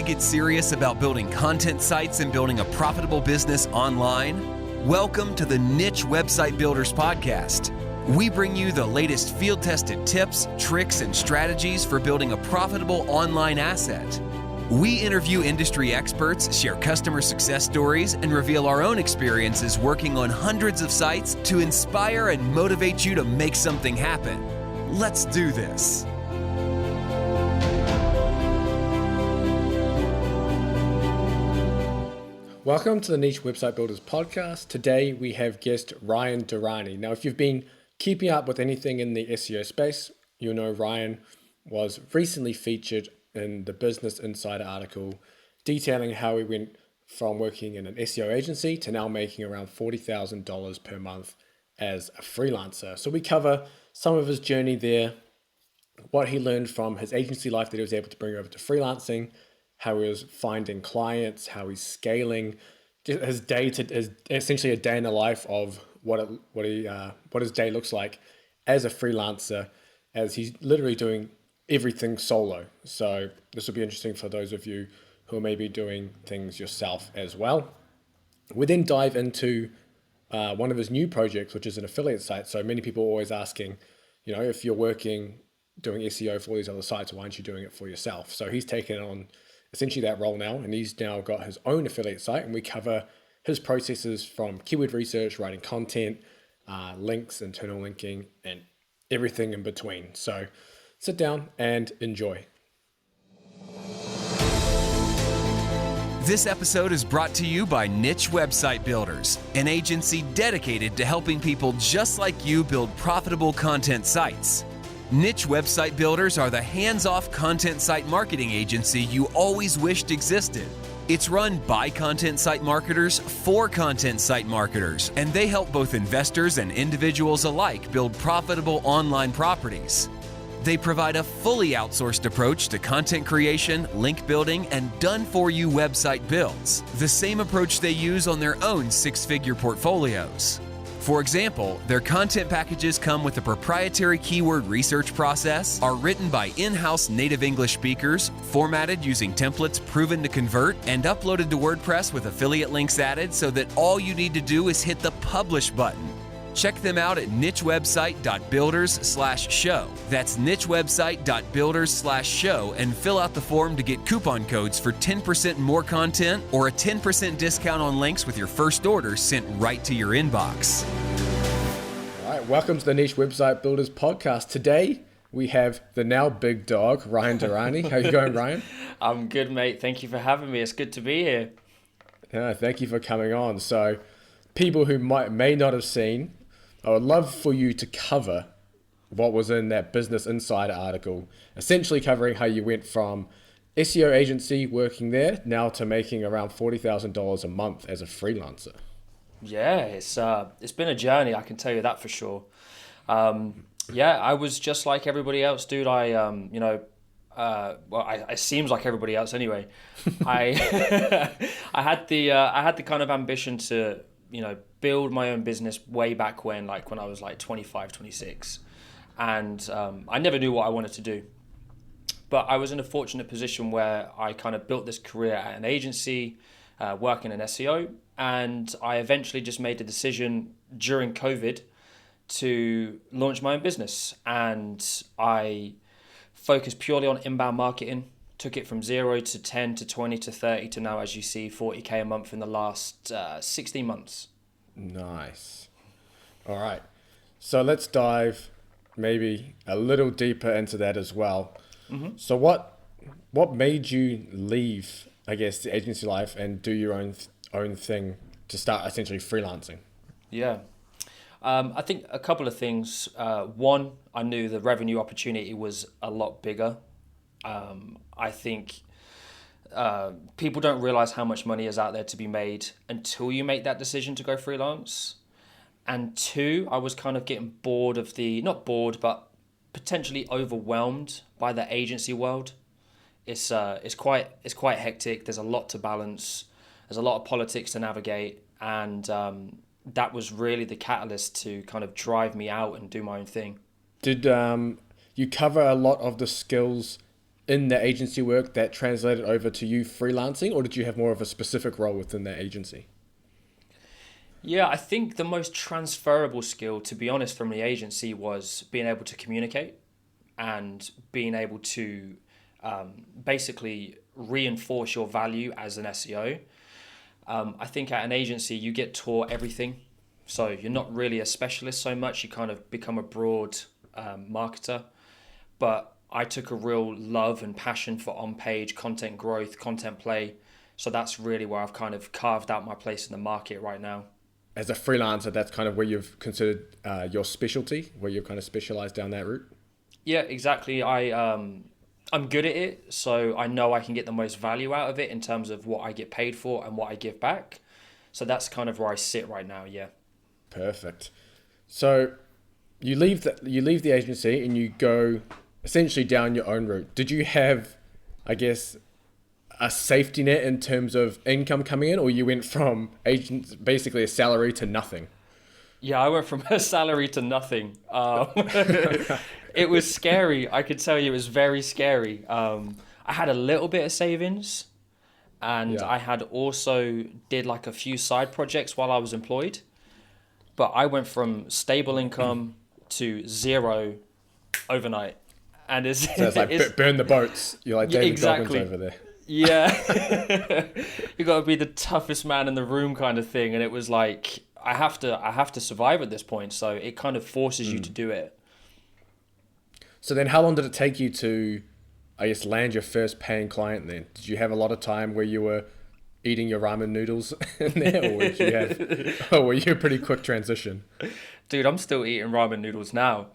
get serious about building content sites and building a profitable business online? Welcome to the Niche Website Builders Podcast. We bring you the latest field-tested tips, tricks, and strategies for building a profitable online asset. We interview industry experts, share customer success stories, and reveal our own experiences working on hundreds of sites to inspire and motivate you to make something happen. Let's do this. Welcome to the Niche Website Builders Podcast. Today we have guest Ryan Darani. Now, if you've been keeping up with anything in the SEO space, you'll know Ryan was recently featured in the Business Insider article detailing how he went from working in an SEO agency to now making around $40,000 per month as a freelancer. So we cover some of his journey there, what he learned from his agency life that he was able to bring over to freelancing, how he was finding clients, how he's scaling, his essentially a day in the life of what his day looks like as a freelancer, as he's literally doing everything solo. So this will be interesting for those of you who are maybe doing things yourself as well. We then dive into one of his new projects, which is an affiliate site. So many people are always asking, if you're doing SEO for all these other sites, why aren't you doing it for yourself? So he's taken on essentially that role now, and he's now got his own affiliate site, and we cover his processes from keyword research, writing content, links, internal linking, and everything in between. So sit down and enjoy. This episode is brought to you by Niche Website Builders, an agency dedicated to helping people just like you build profitable content sites. Niche Website Builders are the hands-off content site marketing agency you always wished existed. It's run by content site marketers for content site marketers, and they help both investors and individuals alike build profitable online properties. They provide a fully outsourced approach to content creation, link building, and done-for-you website builds, the same approach they use on their own six-figure portfolios. For example, their content packages come with a proprietary keyword research process, are written by in-house native English speakers, formatted using templates proven to convert, and uploaded to WordPress with affiliate links added so that all you need to do is hit the publish button. Check them out at nichewebsite.builders/show. That's nichewebsite.builders/show and fill out the form to get coupon codes for 10% more content or a 10% discount on links with your first order sent right to your inbox. All right, welcome to the Niche Website Builders Podcast. Today we have the now big dog, Ryan Darani. How you going, Ryan? I'm good, mate. Thank you for having me. It's good to be here. Yeah, thank you for coming on. So people who may not have seen, I would love for you to cover what was in that Business Insider article, essentially covering how you went from SEO agency working there now to making around $40,000 a month as a freelancer. Yeah, it's been a journey, I can tell you that for sure. I was just like everybody else, dude. It seems like everybody else anyway. I had the kind of ambition to build my own business way back when I was like 25, 26. And I never knew what I wanted to do. But I was in a fortunate position where I kind of built this career at an agency, working in SEO. And I eventually just made the decision during COVID to launch my own business. And I focused purely on inbound marketing. Took it from 0 to 10 to 20 to 30 to now, as you see, 40K a month in the last 16 months. Nice. All right. So let's dive maybe a little deeper into that as well. Mm-hmm. So what made you leave, I guess, the agency life and do your own thing to start essentially freelancing? Yeah. I think a couple of things. One, I knew the revenue opportunity was a lot bigger. I think people don't realize how much money is out there to be made until you make that decision to go freelance. And two, I was kind of getting bored of not bored, but potentially overwhelmed by the agency world. It's quite hectic. There's a lot to balance. There's a lot of politics to navigate. And that was really the catalyst to kind of drive me out and do my own thing. Did you cover a lot of the skills in the agency work that translated over to you freelancing, or did you have more of a specific role within that agency? Yeah, I think the most transferable skill, to be honest, from the agency was being able to communicate and being able to basically reinforce your value as an SEO. I think at an agency, you get taught everything. So you're not really a specialist so much. You kind of become a broad marketer. But I took a real love and passion for on-page content growth, content play. So that's really where I've kind of carved out my place in the market right now. As a freelancer, that's kind of where you've considered your specialty, where you've kind of specialized down that route? Yeah, exactly. I'm good at it, so I know I can get the most value out of it in terms of what I get paid for and what I give back. So that's kind of where I sit right now, yeah. Perfect. So you leave the agency and you go essentially down your own route. Did you have, I guess, a safety net in terms of income coming in, or you went from agent basically a salary to nothing? Yeah, I went from a salary to nothing. It was scary. I could tell you it was very scary. I had a little bit of savings, and I had also did like a few side projects while I was employed. But I went from stable income to zero overnight. And So it's like burn the boats. You're like David Goggins over there. Yeah. You got to be the toughest man in the room kind of thing. And it was like, I have to survive at this point. So it kind of forces you to do it. So then how long did it take you to, I guess, land your first paying client then? Did you have a lot of time where you were eating your ramen noodles in there, or were you a pretty quick transition? Dude, I'm still eating ramen noodles now.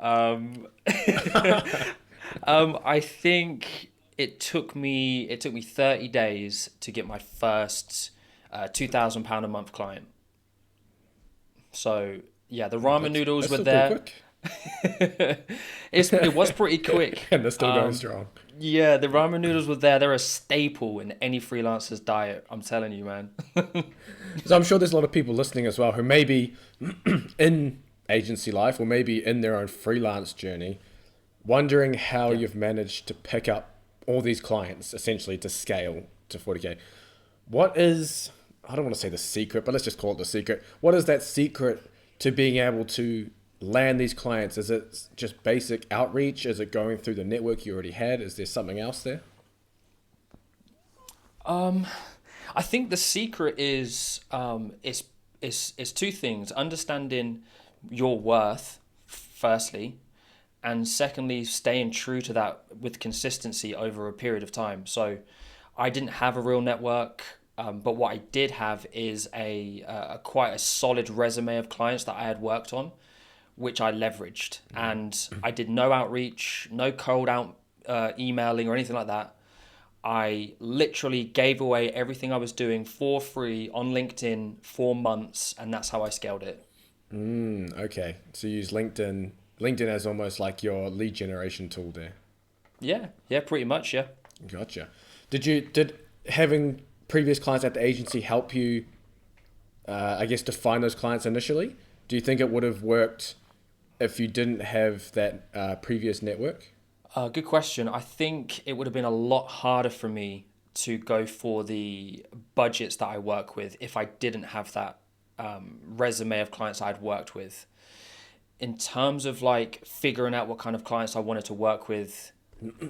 I think it took me 30 days to get my first £2,000 a month client. So yeah, the ramen noodles were there. It was pretty quick. And they're still going strong. Yeah, the ramen noodles were there. They're a staple in any freelancer's diet. I'm telling you, man. So I'm sure there's a lot of people listening as well who may be in agency life or maybe in their own freelance journey, wondering how you've managed to pick up all these clients essentially to scale to 40K. What is, I don't want to say the secret, but let's just call it the secret. What is that secret to being able to land these clients? Is it just basic outreach? Is it going through the network you already had? Is there something else there? I think the secret is two things: understanding your worth, firstly, and secondly, staying true to that with consistency over a period of time. So, I didn't have a real network, but what I did have is a quite a solid resume of clients that I had worked on, which I leveraged. And I did no outreach, no cold out emailing or anything like that. I literally gave away everything I was doing for free on LinkedIn for months, and that's how I scaled it. Okay, so you use LinkedIn as almost like your lead generation tool there. Yeah, pretty much, yeah. Gotcha. Did having previous clients at the agency help you, I guess, to find those clients initially? Do you think it would have worked if you didn't have that previous network? Good question. I think it would have been a lot harder for me to go for the budgets that I work with if I didn't have that resume of clients I'd worked with. In terms of like figuring out what kind of clients I wanted to work with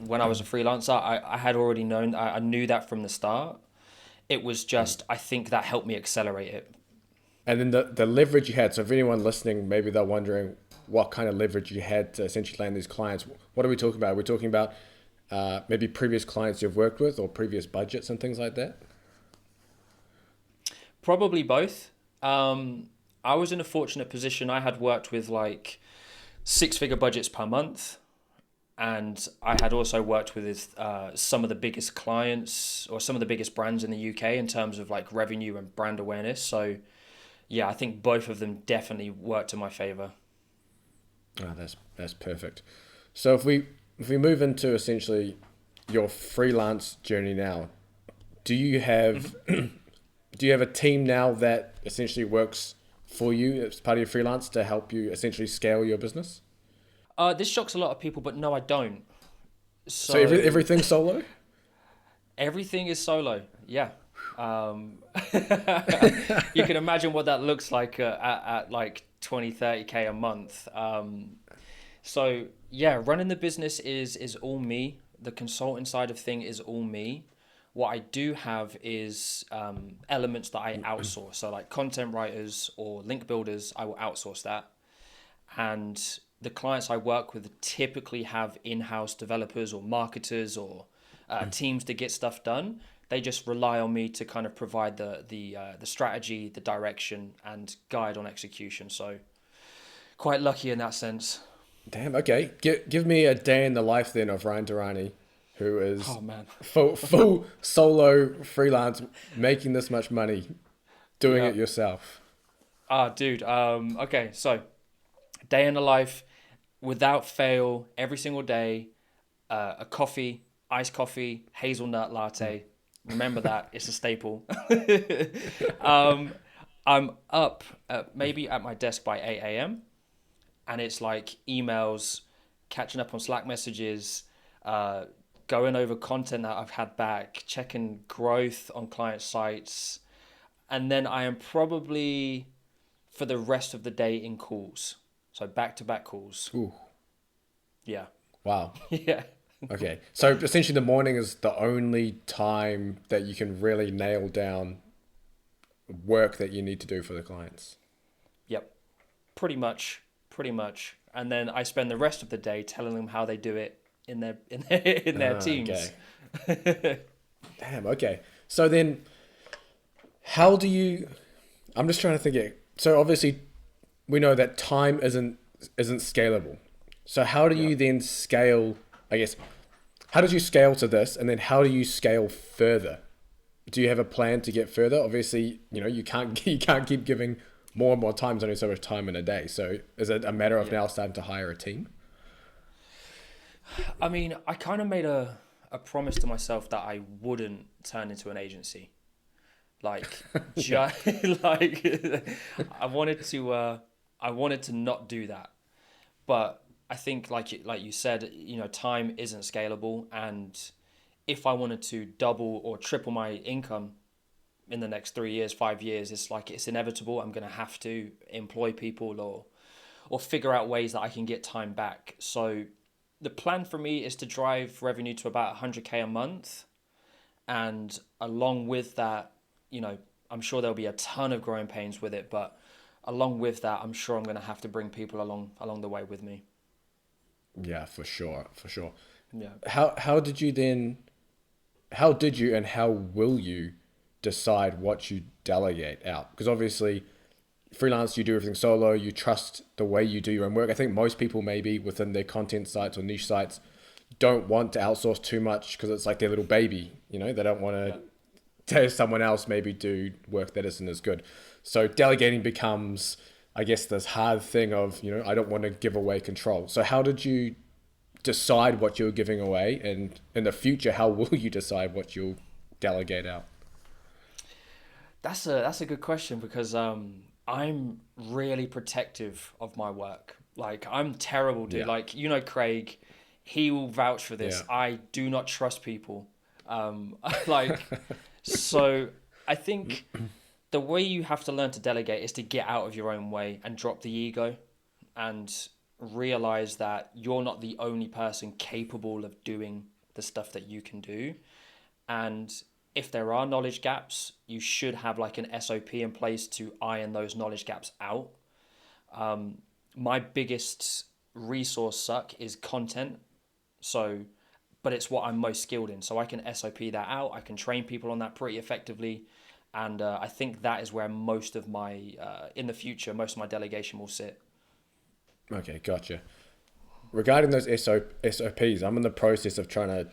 when I was a freelancer, I had already known, I knew that from the start. It was just, I think that helped me accelerate it. And then the leverage you had, so if anyone listening, maybe they're wondering what kind of leverage you had to essentially land these clients. What are we talking about? We're talking about maybe previous clients you've worked with or previous budgets and things like that? Probably both. I was in a fortunate position. I had worked with like 6-figure budgets per month. And I had also worked with some of the biggest clients or some of the biggest brands in the UK in terms of like revenue and brand awareness. So yeah, I think both of them definitely worked in my favor. Oh, that's perfect. So if we move into essentially your freelance journey now, do you have a team now that essentially works for you as part of your freelance to help you essentially scale your business? This shocks a lot of people, but no, I don't. So everything's solo? Everything is solo. Yeah. Um, you can imagine what that looks like at like 20, 30K a month. So yeah, running the business is all me. The consulting side of thing is all me. What I do have is elements that I outsource. So like content writers or link builders, I will outsource that. And the clients I work with typically have in-house developers or marketers or teams to get stuff done. They just rely on me to kind of provide the strategy, the direction, and guide on execution. So quite lucky in that sense. Damn. Okay. Give me a day in the life then of Ryan Darani, who is Oh man. full solo freelance, making this much money, doing Yeah. it yourself. Ah, dude. Okay. So day in the life, without fail, every single day, a coffee, iced coffee, hazelnut latte. Remember that, it's a staple. um, I'm up maybe at my desk by 8 a.m. and it's like emails, catching up on Slack messages, going over content that I've had back, checking growth on client sites, and then I am probably for the rest of the day in calls. So back to back calls. Ooh. Yeah. Wow. Yeah. Okay. So essentially the morning is the only time that you can really nail down work that you need to do for the clients. Yep. Pretty much. Pretty much. And then I spend the rest of the day telling them how they do it in their teams. Okay. Damn. Okay. So then how do you, I'm just trying to think it. So obviously we know that time isn't scalable. So how do you then scale, I guess, how did you scale to this, and then how do you scale further? Do you have a plan to get further? Obviously, you can't keep giving more and more time. There's only so much time in a day. So is it a matter of now starting to hire a team? I mean, I kind of made a promise to myself that I wouldn't turn into an agency. Like, like I wanted to not do that. But I think like you said, time isn't scalable, and if I wanted to double or triple my income in the next 3 years, 5 years, it's inevitable. I'm going to have to employ people or figure out ways that I can get time back. So the plan for me is to drive revenue to about 100K a month. And along with that, I'm sure there'll be a ton of growing pains with it, but along with that, I'm sure I'm going to have to bring people along the way with me. Yeah, for sure. Yeah. How did you and how will you decide what you delegate out? Because obviously freelance, you do everything solo, you trust the way you do your own work. I think most people maybe within their content sites or niche sites don't want to outsource too much because it's like their little baby, they don't want to have someone else maybe do work that isn't as good. So delegating becomes, I guess, this hard thing of, I don't want to give away control. So how did you decide what you're giving away? And in the future, how will you decide what you'll delegate out? That's a good question because I'm really protective of my work. Like, I'm terrible, dude. Yeah. Like, Craig, he will vouch for this. Yeah. I do not trust people. Like, so I think the way you have to learn to delegate is to get out of your own way and drop the ego and realize that you're not the only person capable of doing the stuff that you can do. And if there are knowledge gaps, you should have like an SOP in place to iron those knowledge gaps out. My biggest resource suck is content. But it's what I'm most skilled in. So I can SOP that out. I can train people on that pretty effectively. And I think that is where most of my, in the future, most of my delegation will sit. Okay, gotcha. Regarding those SOPs, I'm in the process of trying to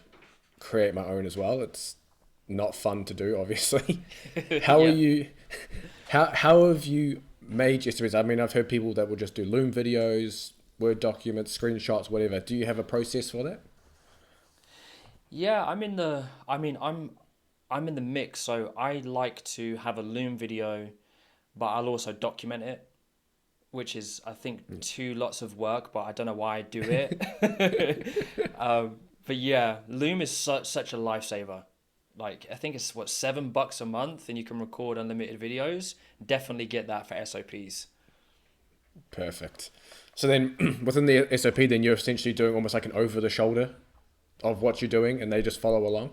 create my own as well. It's not fun to do, obviously. How are you? How have you made your SOPs? I mean, I've heard people that will just do Loom videos, Word documents, screenshots, whatever. Do you have a process for that? Yeah, I'm in the mix. So I like to have a Loom video, but I'll also document it, which is, I think, lots of work, but I don't know why I do it. But yeah, Loom is such a lifesaver. Like I think it's what $7 a month, and you can record unlimited videos. Definitely get that for SOPs. Perfect. So then within the SOP, then you're essentially doing almost like an over the shoulder of what you're doing and they just follow along.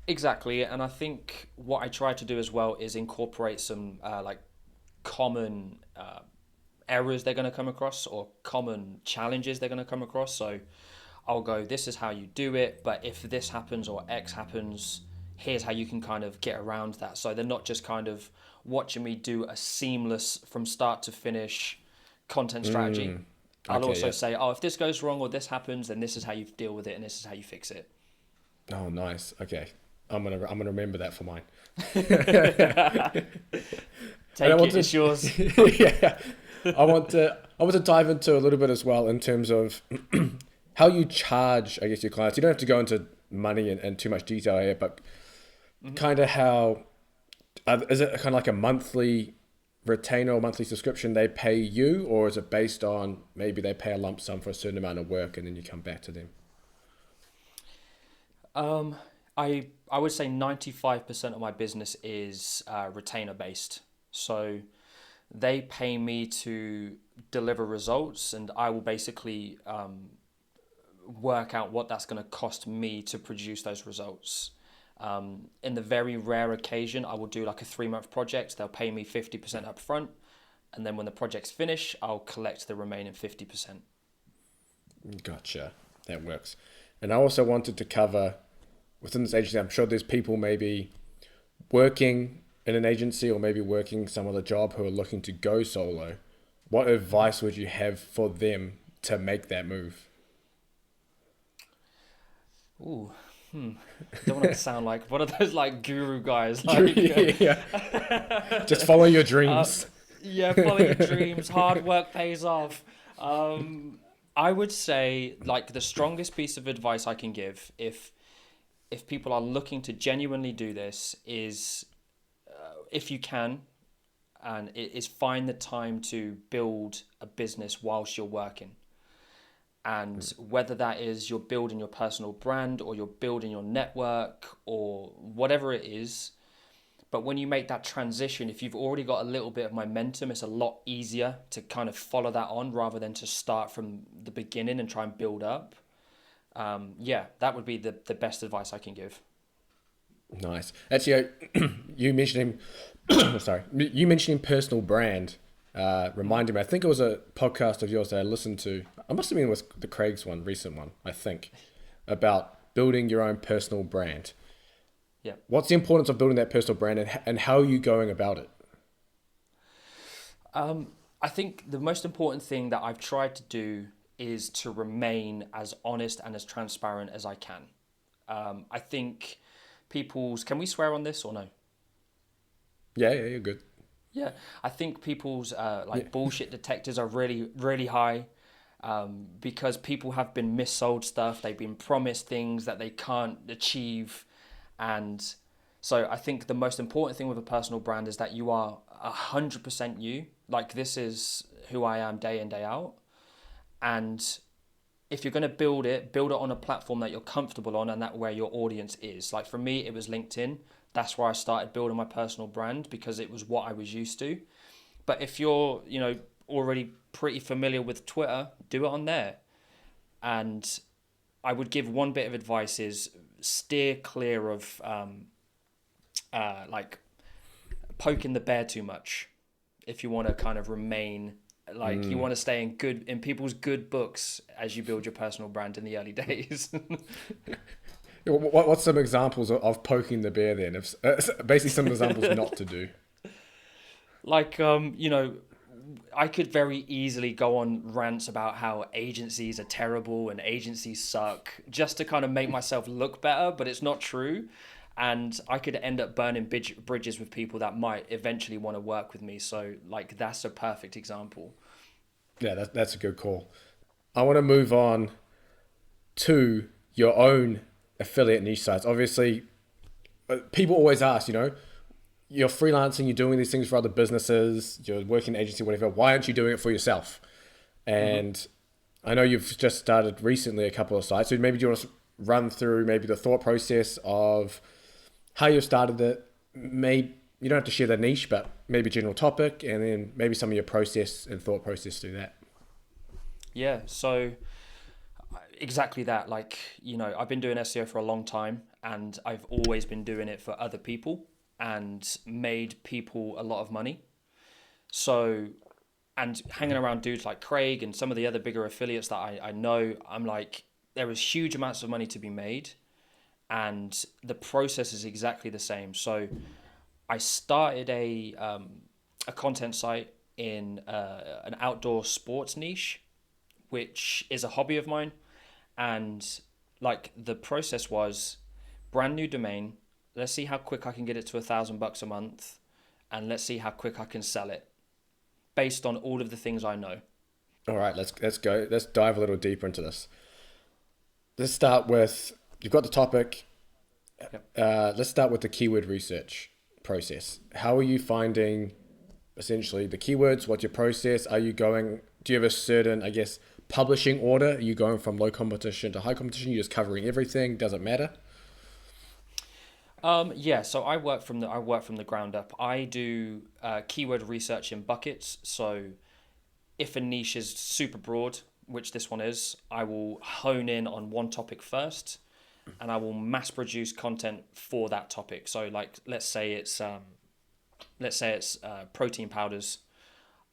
Exactly, and I think what I try to do as well is incorporate some like common errors they're going to come across or common challenges they're going to come across. So I'll go, this is how you do it, but if this happens or X happens, here's how you can kind of get around that. So they're not just kind of watching me do a seamless from start to finish content strategy. I'll Okay, also yeah. say, oh, if this goes wrong or this happens, then this is how you deal with it and this is how you fix it. Oh, nice. Okay. I'm gonna remember that for mine. Take it, to, it's yours. yeah. I want to dive into a little bit as well in terms of how you charge, I guess, your clients. You don't have to go into money and too much detail here, but kind of how is it kind of like a monthly retainer or monthly subscription they pay you, or is it based on maybe they pay a lump sum for a certain amount of work and then you come back to them? I would say 95% of my business is retainer based. So they pay me to deliver results, and I will basically work out what that's going to cost me to produce those results. In the very rare occasion, I will do like a 3-month project. They'll pay me 50% up front, and then when the project's finished, I'll collect the remaining 50%. Gotcha. That works. And I also wanted to cover within this agency, I'm sure there's people maybe working in an agency or maybe working some other job who are looking to go solo. What advice would you have for them to make that move? Ooh, don't want to sound like one of those like guru guys. Like, Yeah. Just follow your dreams. yeah, follow your dreams. Hard work pays off. I would say like the strongest piece of advice I can give if people are looking to genuinely do this is if you can, and it is find the time to build a business whilst you're working. And whether that is you're building your personal brand or you're building your network or whatever it is, but when you make that transition, if you've already got a little bit of momentum, it's a lot easier to kind of follow that on rather than to start from the beginning and try and build up. Yeah, that would be the best advice I can give. Nice. Actually, you mentioning, sorry, you mentioning personal brand reminded me. I think it was a podcast of yours that I listened to. I must have been with the Craig's one, recent one, I think, about building your own personal brand. Yeah. What's the importance of building that personal brand, and how are you going about it? I think the most important thing that I've tried to do is to remain as honest and as transparent as I can. I think can we swear on this or no? Yeah, you're good. Yeah, I think people's bullshit detectors are really, really high because people have been missold stuff. They've been promised things that they can't achieve. And so I think the most important thing with a personal brand is that you are 100% you. Like, this is who I am day in, day out. And if you're going to build it on a platform that you're comfortable on and that where your audience is. Like for me, it was LinkedIn. That's where I started building my personal brand because it was what I was used to. But if you're, already pretty familiar with Twitter, do it on there. And I would give one bit of advice is steer clear of poking the bear too much if you want to kind of remain you want to stay in people's good books as you build your personal brand in the early days. What's some examples of poking the bear then? Basically some examples not to do. I could very easily go on rants about how agencies are terrible and agencies suck just to kind of make myself look better, but it's not true. And I could end up burning bridges with people that might eventually want to work with me. So that's a perfect example. Yeah, that's a good call. I want to move on to your own affiliate niche sites. Obviously, people always ask, you're freelancing, you're doing these things for other businesses, you're working in an agency, whatever. Why aren't you doing it for yourself? And I know you've just started recently a couple of sites, so maybe do you want to run through maybe the thought process of how you started it? Maybe you don't have to share the niche, but maybe general topic, and then maybe some of your process and thought process through that. Yeah, so exactly that. Like, I've been doing SEO for a long time and I've always been doing it for other people and made people a lot of money. So, and hanging around dudes like Craig and some of the other bigger affiliates that I know, I'm like, there is huge amounts of money to be made and the process is exactly the same. So I started a content site in an outdoor sports niche, which is a hobby of mine. And like the process was brand new domain. Let's see how quick I can get it to $1,000 a month, and let's see how quick I can sell it based on all of the things I know. All right, let's go. Let's dive a little deeper into this. Let's start with you've got the topic. Yep. Let's start with the keyword research process. How are you finding essentially the keywords? What's your process? Are you going? Do you have a certain, I guess, publishing order? Are you going from low competition to high competition? You're just covering everything. Does it matter? Yeah, so I work from the ground up. I do keyword research in buckets. So if a niche is super broad, which this one is, I will hone in on one topic first, and I will mass produce content for that topic. So like, let's say it's protein powders.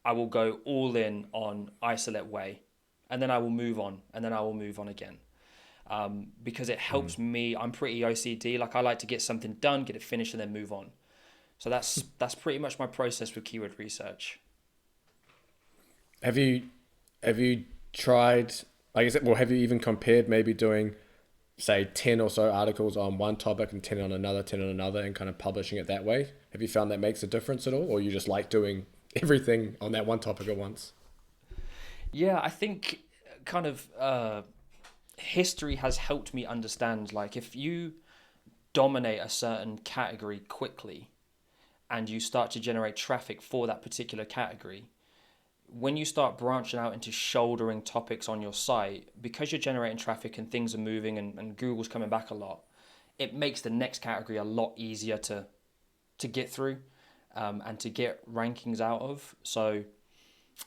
I will go all in on isolate whey, and then I will move on, and then I will move on again. Because it helps me. I'm pretty OCD. Like I like to get something done, get it finished, and then move on. So that's pretty much my process with keyword research. Have you tried? I guess. Well, have you even compared maybe doing, say, 10 or so articles on one topic and 10 on another, 10 on another, and kind of publishing it that way? Have you found that makes a difference at all, or you just like doing everything on that one topic at once? Yeah, I think kind of history has helped me understand, like, if you dominate a certain category quickly and you start to generate traffic for that particular category, when you start branching out into shouldering topics on your site, because you're generating traffic and things are moving and Google's coming back a lot, it makes the next category a lot easier to get through and to get rankings out of. So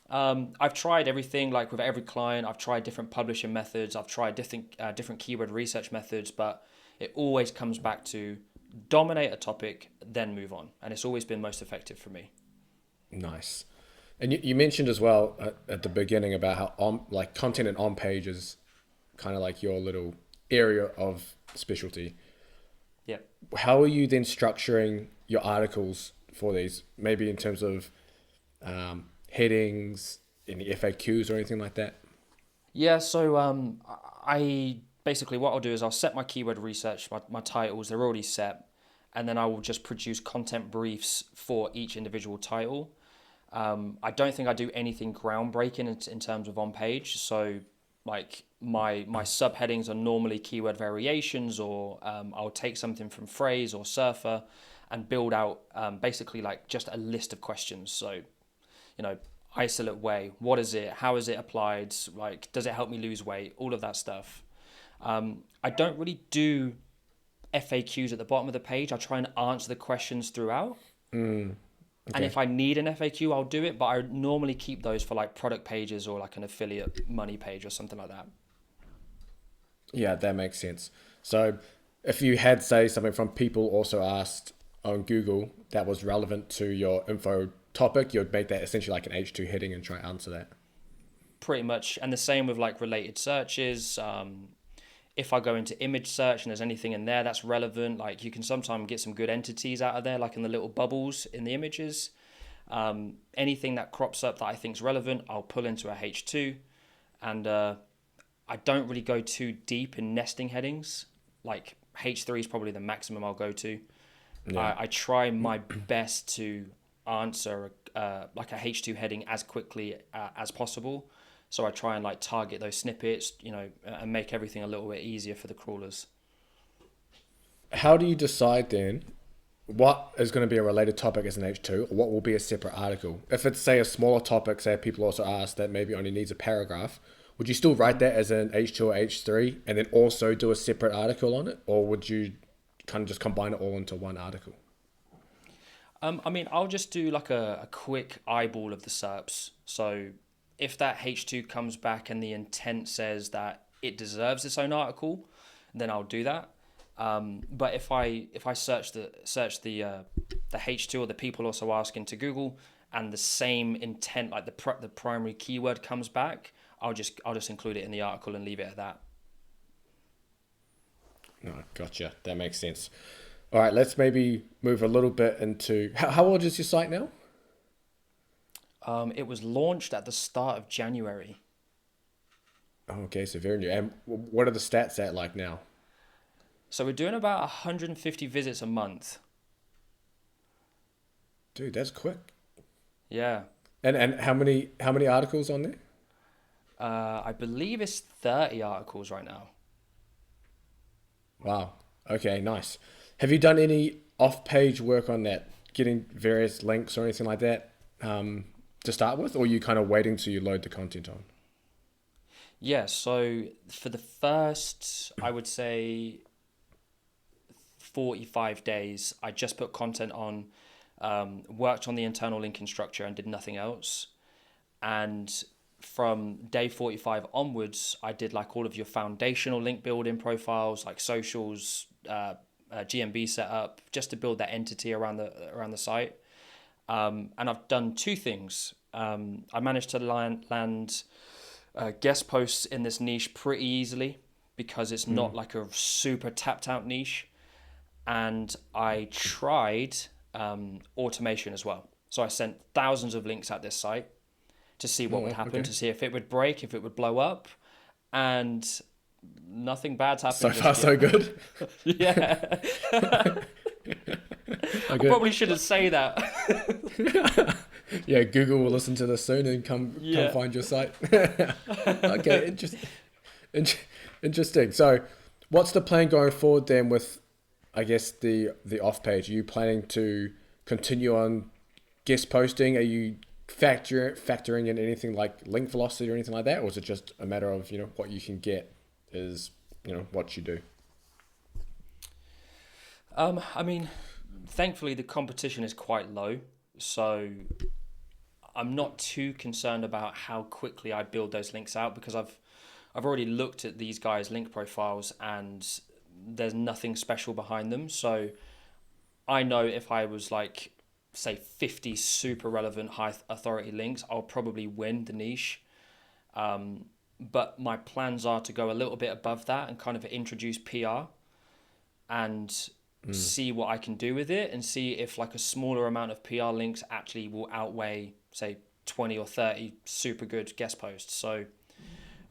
I've tried everything. Like with every client, I've tried different publishing methods. I've tried different keyword research methods, but it always comes back to dominate a topic, then move on. And it's always been most effective for me. Nice. And you mentioned as well at the beginning about how like content and on page is kind of like your little area of specialty. Yeah. How are you then structuring your articles for these? Maybe in terms of headings, any FAQs or anything like that? Yeah, so I basically what I'll do is I'll set my keyword research, my titles, they're already set, and then I will just produce content briefs for each individual title. I don't think I do anything groundbreaking in terms of on page. So like my subheadings are normally keyword variations, or I'll take something from phrase or surfer and build out basically like just a list of questions. So, isolate whey, what is it? How is it applied? Like, does it help me lose weight? All of that stuff. I don't really do FAQs at the bottom of the page. I try and answer the questions throughout. Okay. And if I need an FAQ, I'll do it, but I normally keep those for like product pages or like an affiliate money page or something like that. Yeah, that makes sense. So if you had, say, something from people also asked on Google that was relevant to your info topic, you'd make that essentially like an H2 heading and try and answer that. Pretty much. And the same with like related searches. If I go into image search and there's anything in there that's relevant, like you can sometimes get some good entities out of there, like in the little bubbles in the images. Anything that crops up that I think is relevant, I'll pull into a H2. And I don't really go too deep in nesting headings. Like H3 is probably the maximum I'll go to. Yeah. I try my best to answer like a H2 heading as quickly as possible. So I try and like target those snippets, and make everything a little bit easier for the crawlers. How do you decide then what is going to be a related topic as an H2 or what will be a separate article? If it's, say, a smaller topic, say people also ask that maybe only needs a paragraph, would you still write that as an H2 or H3 and then also do a separate article on it? Or would you kind of just combine it all into one article? I mean, I'll just do like a quick eyeball of the SERPs. So if that H2 comes back and the intent says that it deserves its own article, then I'll do that. But if I search the H2 or the people also ask into Google and the same intent, like the primary keyword comes back, I'll just include it in the article and leave it at that. No, gotcha. That makes sense. All right, let's maybe move a little bit into how old is your site now? It was launched at the start of January. Oh, okay, so very new. And what are the stats at like now? So we're doing about 150 visits a month. Dude, that's quick. Yeah. And how many articles on there? I believe it's 30 articles right now. Wow. Okay, nice. Have you done any off-page work on that, getting various links or anything like that to start with, or are you kind of waiting till you load the content on? Yeah, so for the first, I would say 45 days, I just put content on, worked on the internal linking structure and did nothing else. And from day 45 onwards, I did like all of your foundational link building profiles, like socials, GMB setup, just to build that entity around the site. And I've done two things. I managed to land guest posts in this niche pretty easily because it's not like a super tapped out niche. And I tried automation as well. So I sent thousands of links at this site to see what would happen, to see if it would break, if it would blow up. And nothing bad's happened. So far, so good. Yeah. I probably shouldn't say that. Yeah, Google will listen to this soon and come find your site. Okay, interesting. So what's the plan going forward then with, I guess, the off page? Are you planning to continue on guest posting? Are you factoring in anything like link velocity or anything like that? Or is it just a matter of, what you can get is, what you do? I mean, thankfully the competition is quite low, so I'm not too concerned about how quickly I build those links out because I've already looked at these guys' link profiles and there's nothing special behind them. So I know if I was like, say 50 super relevant high authority links, I'll probably win the niche. But my plans are to go a little bit above that and kind of introduce PR and see what I can do with it and see if like a smaller amount of PR links actually will outweigh, say, 20 or 30 super good guest posts. So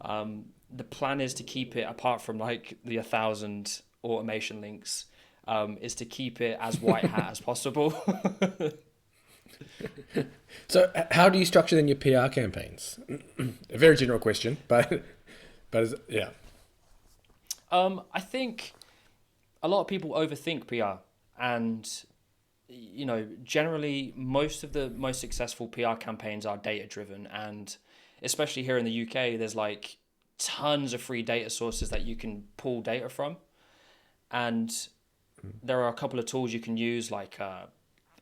the plan is to keep it, apart from like the 1,000 automation links, is to keep it as white hat as possible. So how do you structure then your PR campaigns? A very general question, but yeah. I think a lot of people overthink PR, and generally most of the most successful PR campaigns are data driven, and especially here in the UK, there's like tons of free data sources that you can pull data from, and there are a couple of tools you can use like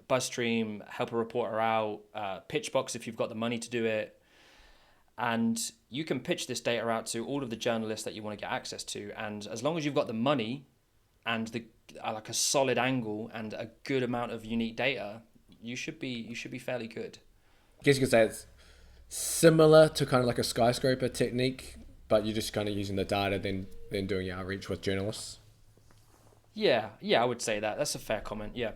BuzzStream, Help a Reporter Out, Pitchbox if you've got the money to do it. And you can pitch this data out to all of the journalists that you want to get access to. And as long as you've got the money and like a solid angle and a good amount of unique data, you should be fairly good. I guess you could say it's similar to kind of like a skyscraper technique, but you're just kind of using the data, then doing your outreach with journalists. Yeah, I would say that. That's a fair comment, yeah.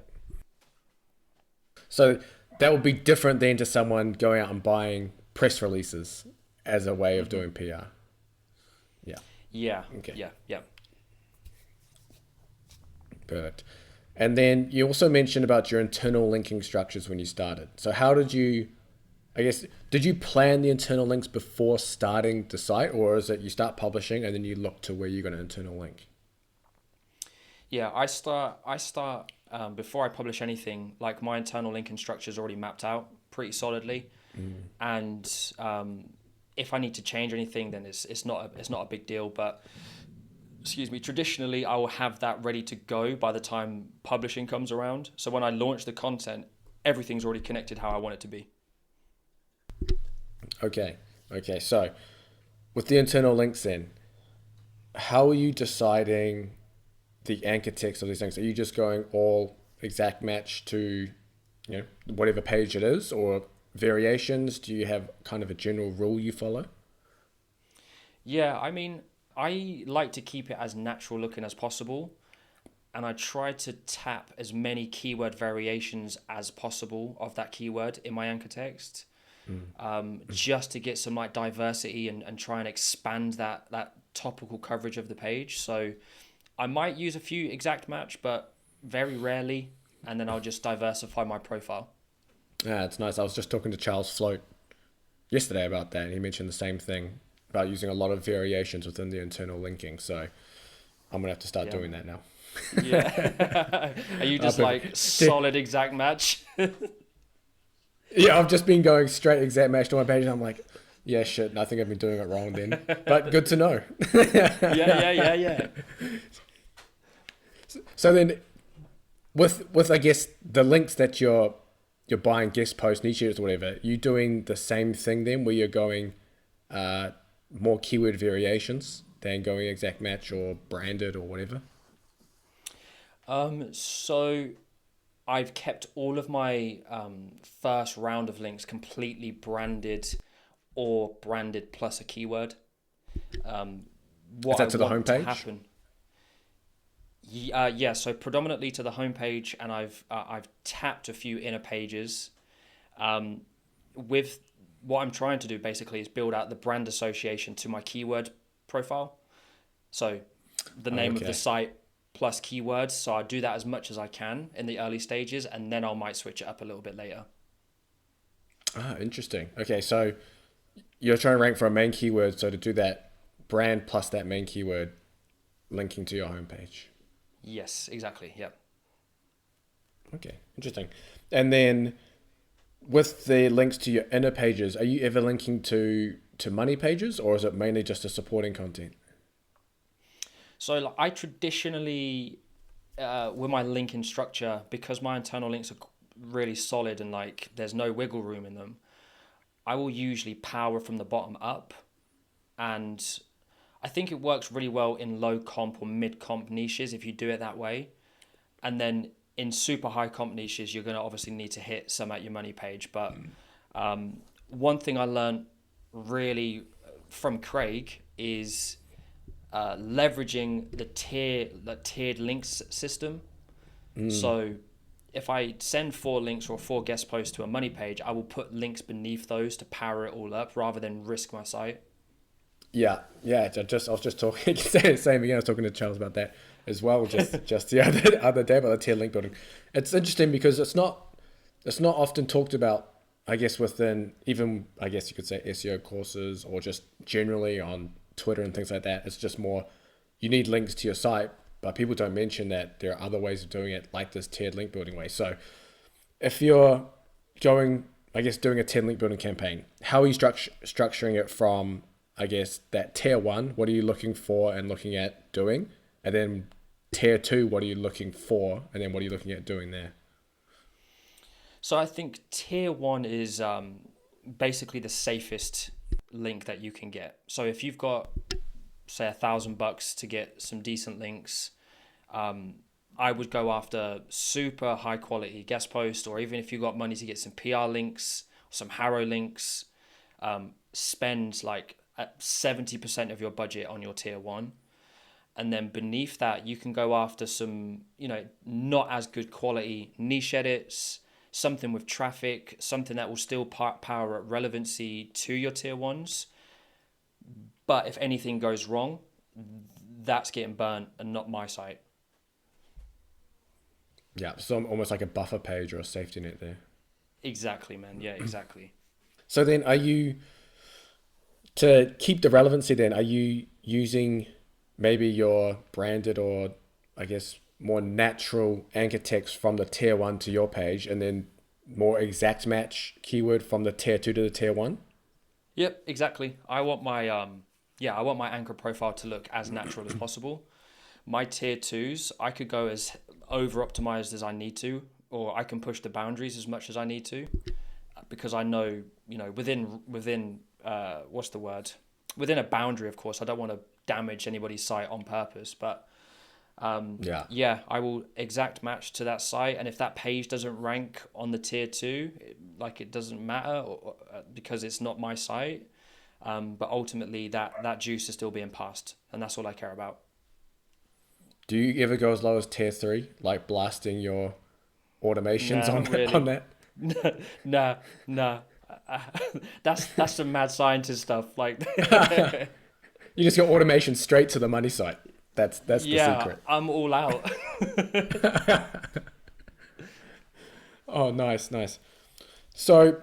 So that would be different than to someone going out and buying press releases as a way of doing PR. Yeah. Yeah. Okay. Yeah. Perfect. And then you also mentioned about your internal linking structures when you started. So how did you plan the internal links before starting the site, or is it you start publishing and then you look to where you're going to internal link? Yeah, I start before I publish anything, like my internal linking structure is already mapped out pretty solidly. And if I need to change anything, then it's not a big deal. But excuse me, traditionally I will have that ready to go by the time publishing comes around. So when I launch the content, everything's already connected how I want it to be. Okay. So with the internal links then, how are you deciding the anchor text of these things? Are you just going all exact match to, whatever page it is, or variations? Do you have kind of a general rule you follow? Yeah, I mean, I like to keep it as natural looking as possible, and I try to tap as many keyword variations as possible of that keyword in my anchor text, just to get some like diversity and try and expand that topical coverage of the page. So I might use a few exact match, but very rarely, and then I'll just diversify my profile. Yeah, it's nice. I was just talking to Charles Float yesterday about that, and he mentioned the same thing about using a lot of variations within the internal linking. So I'm gonna have to start doing that now. Yeah. Are you just like solid exact match? Yeah, I've just been going straight exact match to my page, and I'm like, yeah, shit, I think I've been doing it wrong then. But good to know. Yeah. So then, with I guess the links that you're buying, guest posts, niche edits, or whatever, you doing the same thing then, where you're going more keyword variations than going exact match or branded or whatever? So I've kept all of my first round of links completely branded or branded plus a keyword. What Is that I to the want to homepage? happen. Yeah, so predominantly to the homepage, and I've tapped a few inner pages. With what I'm trying to do basically is build out the brand association to my keyword profile. So the name of the site plus keywords. So I do that as much as I can in the early stages, and then I might switch it up a little bit later. Ah, interesting. Okay, so you're trying to rank for a main keyword, so to do that brand plus that main keyword linking to your homepage. Yes, exactly. Yeah. Okay, interesting. And then with the links to your inner pages, are you ever linking to money pages, or is it mainly just a supporting content? So like, I traditionally, with my linking structure, because my internal links are really solid and like there's no wiggle room in them, I will usually power from the bottom up. And I think it works really well in low comp or mid comp niches if you do it that way. And then in super high comp niches, you're going to obviously need to hit some at your money page. But one thing I learned really from Craig is leveraging the tiered links system. So if I send 4 links or 4 guest posts to a money page, I will put links beneath those to power it all up rather than risk my site. Yeah. I was just talking same again. I was talking to Charles about that as well, just the other day about the tier link building. It's interesting because it's not often talked about, I guess, within even, I guess you could say, SEO courses or just generally on Twitter and things like that. It's just more, you need links to your site, but people don't mention that there are other ways of doing it, like this tiered link building way. So if you're going, I guess, doing a tiered link building campaign, how are you structuring it from, I guess, that tier 1, what are you looking for and looking at doing? And then tier 2, what are you looking for? And then what are you looking at doing there? So I think tier 1 is basically the safest link that you can get. So if you've got, say, $1,000 to get some decent links, I would go after super high quality guest post, or even if you got money to get some PR links, some Harrow links, spend like 70% of your budget on your tier 1. And then beneath that, you can go after some, not as good quality niche edits, something with traffic, something that will still power up relevancy to your tier 1s. But if anything goes wrong, that's getting burnt and not my site. Yeah, so almost like a buffer page or a safety net there. Exactly, man. Yeah, exactly. So then to keep the relevancy then, are you using maybe your branded or, I guess, more natural anchor text from the tier 1 to your page, and then more exact match keyword from the tier 2 to the tier 1? Yep, exactly. I want my anchor profile to look as natural as possible. My tier twos, I could go as over optimized as I need to, or I can push the boundaries as much as I need to, because I know, within what's the word? Within a boundary, of course. I don't want to damage anybody's site on purpose, but Yeah. yeah, I will exact match to that site, and if that page doesn't rank on the tier two, it doesn't matter, because it's not my site. But ultimately, that juice is still being passed, and that's all I care about. Do you ever go as low as tier 3, like blasting your automations Nah, on not that, on really. that? Nah, nah. That's some mad scientist stuff. Like, You just go automation straight to the money site. That's the yeah, secret. I'm all out. Oh, nice, nice. So,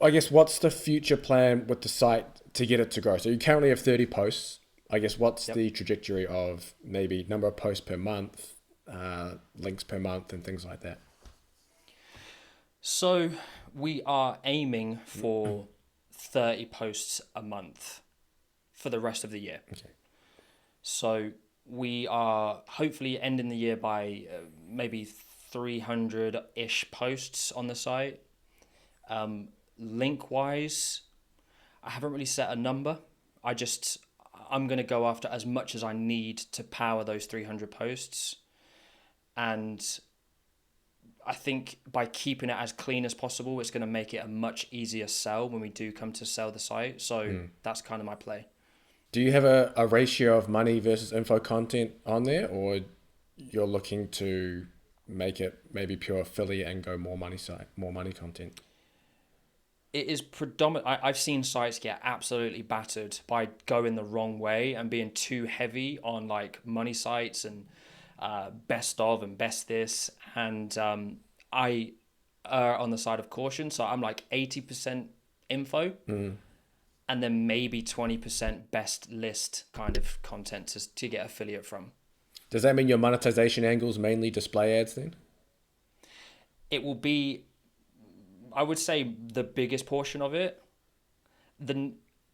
I guess what's the future plan with the site to get it to grow? So you currently have 30 posts. I guess what's Yep. the trajectory of maybe number of posts per month, links per month, and things like that? So we are aiming for 30 posts a month for the rest of the year. Okay. So we are hopefully ending the year by maybe 300-ish posts on the site. Link wise, I haven't really set a number. I'm going to go after as much as I need to power those 300 posts. And I think by keeping it as clean as possible, it's going to make it a much easier sell when we do come to sell the site. So that's kind of my play. Do you have a ratio of money versus info content on there, or you're looking to make it maybe pure affiliate and go more money site, more money content? It is predominant. I've seen sites get absolutely battered by going the wrong way and being too heavy on like money sites and best of and best this. And I err on the side of caution. So I'm like 80% info and then maybe 20% best list kind of content to get affiliate from. Does that mean your monetization angles mainly display ads then? It will be, I would say, the biggest portion of it. The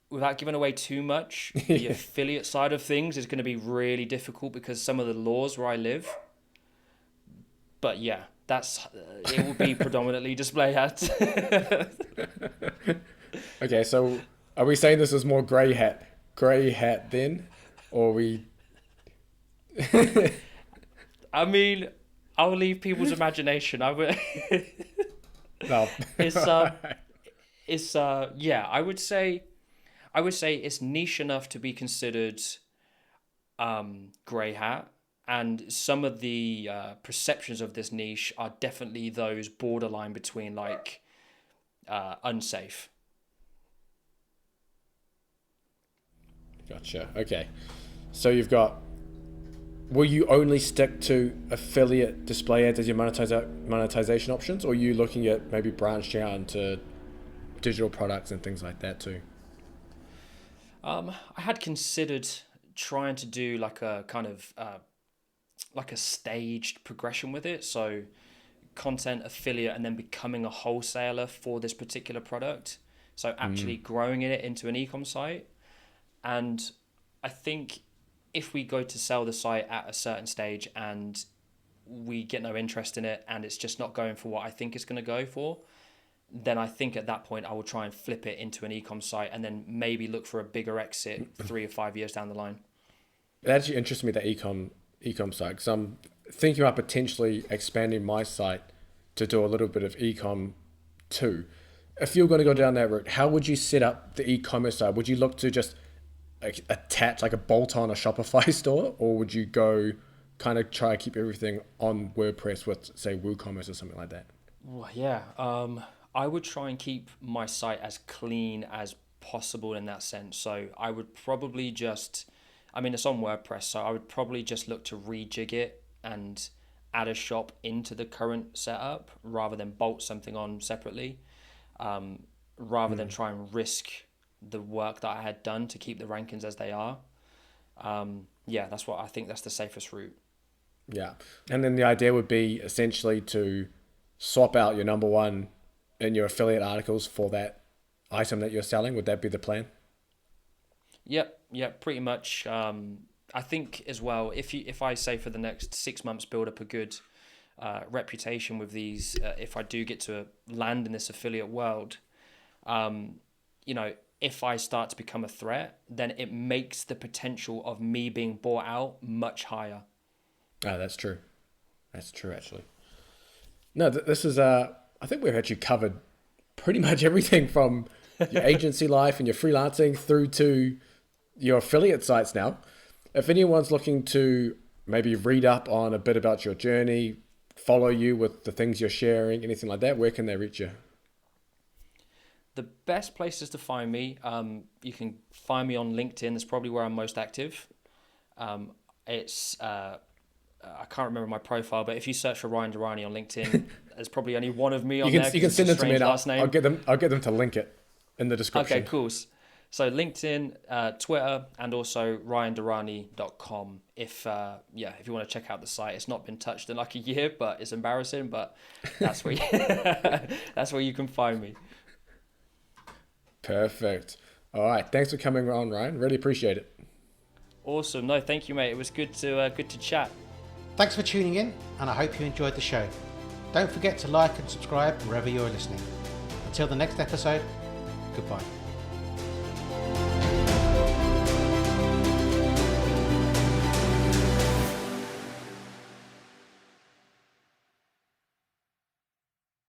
Without giving away too much, the affiliate side of things is going to be really difficult because some of the laws where I live. But yeah, it will be predominantly display ads. Okay, so are we saying this is more grey hat then, or we? I mean, I'll leave people's imagination. I would. No. It's yeah. I would say it's niche enough to be considered grey hat, and some of the perceptions of this niche are definitely those borderline between like unsafe. Gotcha. Okay, so you've got. Will you only stick to affiliate display ads as your monetization options, or are you looking at maybe branching out into digital products and things like that too? I had considered trying to do like a kind of like a staged progression with it. So content affiliate and then becoming a wholesaler for this particular product. So actually growing it into an e-com site. And I think if we go to sell the site at a certain stage and we get no interest in it and it's just not going for what I think it's going to go for, then I think at that point I will try and flip it into an e-com site and then maybe look for a bigger exit 3 or 5 years down the line. It actually interests me, the ecom site, because I'm thinking about potentially expanding my site to do a little bit of ecom too. If you're going to go down that route, how would you set up the e-commerce side? Would you look to just attach like a bolt-on a Shopify store, or would you go kind of try to keep everything on WordPress with say WooCommerce or something like that? Well, yeah, I would try and keep my site as clean as possible in that sense. So I would probably just, I mean, it's on WordPress, so I would probably just look to rejig it and add a shop into the current setup rather than bolt something on separately, rather than try and risk the work that I had done to keep the rankings as they are. Yeah, that's what I think. That's the safest route. Yeah. And then the idea would be essentially to swap out your number one in your affiliate articles for that item that you're selling? Would that be the plan? Yep, pretty much. I think as well, if I say for the next 6 months build up a good reputation with these, if I do get to land in this affiliate world, if I start to become a threat, then it makes the potential of me being bought out much higher. Oh, that's true. That's true, actually. No, this is, I think we've actually covered pretty much everything from your agency life and your freelancing through to your affiliate sites now. If anyone's looking to maybe read up on a bit about your journey, follow you with the things you're sharing, anything like that, where can they reach you? The best places to find me, you can find me on LinkedIn. That's probably where I'm most active. I can't remember my profile, but if you search for Ryan Darani on LinkedIn, there's probably only one of me on there. You can send it to me and I'll get them to link it in the description. Okay, cool. So LinkedIn, Twitter, and also ryandarani.com. If you want to check out the site, it's not been touched in like a year, but it's embarrassing. But that's where that's where you can find me. Perfect. All right. Thanks for coming on, Ryan. Really appreciate it. Awesome. No, thank you, mate. It was good to chat. Thanks for tuning in, and I hope you enjoyed the show. Don't forget to like and subscribe wherever you're listening. Until the next episode, goodbye.